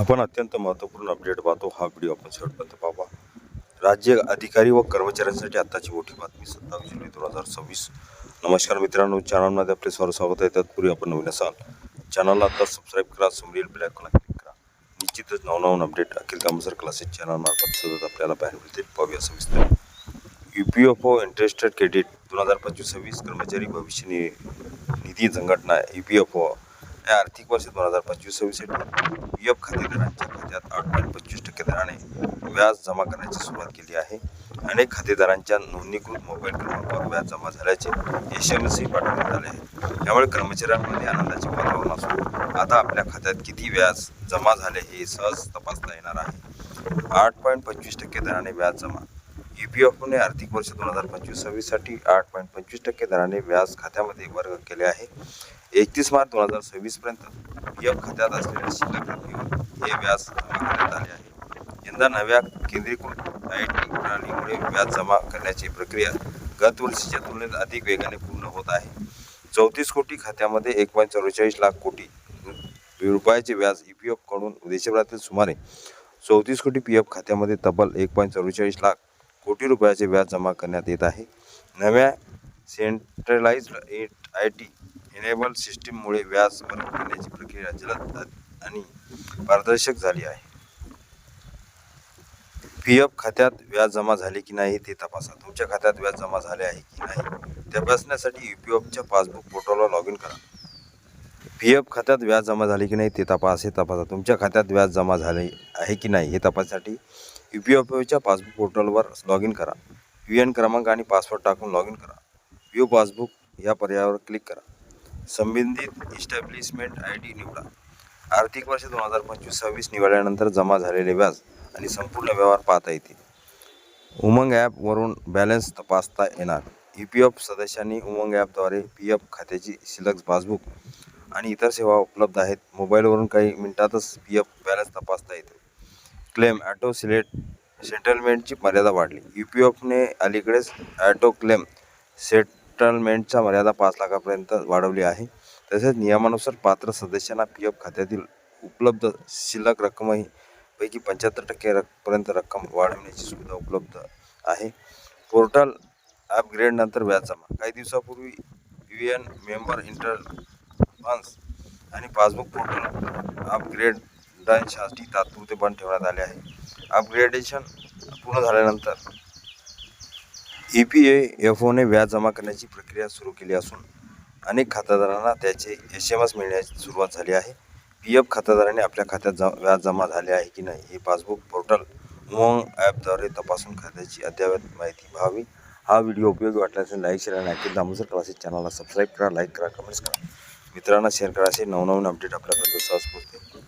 आपण अत्यंत महत्त्वपूर्ण अपडेट पाहतो. हा व्हिडिओ आपण शेवटपर्यंत पाहा. राज्य अधिकारी व कर्मचाऱ्यांसाठी आत्ताची मोठी बातमी 27 जुलै 2026. नमस्कार मित्रांनो, चॅनलमध्ये आपले स्वागत आहे. तत्पूर्वी आपण नवीन असाल चॅनलला आता सबस्क्राईब करा, समोरील बेल आयकॉनला क्लिक करा. निश्चितच नवनवीन अपडेट अखिल कामसर क्लासेस चॅनलमार्फत सतत आपल्याला पाहायला मिळतील. पाहूया सविस्तर. EPFO इंटरेस्टेड क्रेडिट 2025-26 कर्मचारी भविष्य निधी संघटना EPFO या आर्थिक वर्ष 2025-26 साठी PF खातेदारांच्या खात्यात 8.25% दराने व्याज जमा करण्याची सुरुवात केली आहे. अनेक खातेदारांच्या नोंदणीकृत मोबाईल क्रमांकावर व्याज जमा झाल्याचे SMS पाठवण्यात आले आहे. त्यामुळे कर्मचाऱ्यांमध्ये आनंदाचे वातावरण असून आता आपल्या खात्यात किती व्याज जमा झाले हे सहज तपासता येणार आहे. 8.25% दराने व्याज जमा. EPFOने आर्थिक वर्ष 2025-26 साठी 8.25% दराने व्याज खात्यामध्ये वर्ग केले आहे. 31 मार्च 2026 पर्यंत PF खात्यात असलेल्या शिल्लक रकमेवर हे व्याज जमा करण्यात आले आहे. यंदा नव्या केंद्रीकृत IT प्रणालीमुळे व्याज जमा करण्याची प्रक्रिया गत वर्षीच्या तुलनेत अधिक वेगाने पूर्ण होत आहे. 34 कोटी खात्यामध्ये 1.44 लाख कोटी रुपयाचे व्याज EPF कडून देशभरातील सुमारे 34 कोटी PF खात्यामध्ये तब्बल 1.44 लाख कोटी रुपयाचे व्याज जमा करण्यात येत आहे. नव्या सेंट्रलाइज्ड IT एनेबल सिस्टीममुळे व्याज वर्ग करण्याची प्रक्रिया जलद आणि पारदर्शक झाली आहे. PF खात्यात व्याज जमा झाले की नाही ते तपासा. तुमच्या खात्यात व्याज जमा झाले आहे की नाही तपासण्यासाठी EPFच्या पासबुक पोर्टलवर लॉग इन करा. PF खात्यात व्याज जमा झाले की नाही ते तपासा. तुमच्या खात्यात व्याज जमा झाले आहे की नाही हे तपासण्यासाठी EPFच्या पासबुक पोर्टलवर लॉग इन करा. UN क्रमांक आणि पासवर्ड टाकून लॉग इन करा. व्ह्यू पासबुक या पर्यायावर क्लिक करा. संबंधित इस्टॅब्लिशमेंट ID निवडा. आर्थिक वर्ष 2025-26 निवडल्यानंतर जमा झालेले व्याज आणि संपूर्ण व्यवहार पाहता येतील. उमंग ॲपवरून बॅलन्स तपासता येणार. EPF सदस्यांनी उमंग ॲपद्वारे PF खात्याची शिल्लक पासबुक आणि इतर सेवा उपलब्ध आहेत. मोबाईलवरून काही मिनिटातच PF बॅलन्स तपासता येतो. क्लेम ऑटो सेटलमेंटची मर्यादा वाढली. EPFने अलीकडेच ऑटो क्लेम सेटलमेंटच्या मर्यादा 5 लाखापर्यंत वाढवली आहे. तसेच नियमानुसार पात्र सदस्यांना PF खात्यातील उपलब्ध शिल्लक रक्कमही पैकी 75% पर्यंत रक्कम वाढवण्याची सुविधा उपलब्ध आहे. पोर्टल अपग्रेडनंतर व्याज जमा. काही दिवसापूर्वी UN मेंबर इंटरफंस आणि पासबुक पोर्टल अपग्रेडेशनसाठी तात्पुरते बंद ठेवण्यात आले आहे. अपग्रेडेशन पूर्ण झाल्यानंतर EPFOने व्याज जमा करण्याची प्रक्रिया सुरू केली असून अनेक खातेदारांना त्याचे SMS मिळण्याची सुरुवात झाली आहे. PF खातेदारांनी आपल्या खात्यात व्याज जमा झाले आहे की नाही हे पासबुक पोर्टल उमंग ॲपद्वारे तपासून खात्याची अद्ययावत माहिती पाहावी. हा व्हिडिओ उपयोगी वाटला असेल लाईक, शेअर आणि अखिल कामसर क्लासेस चॅनलला सबस्क्राईब करा, लाईक करा, कमेंट्स करा. मित्रांना शेअर करा. असे नवनवीन अपडेट आपल्यापर्यंत सहज पोहोचतील.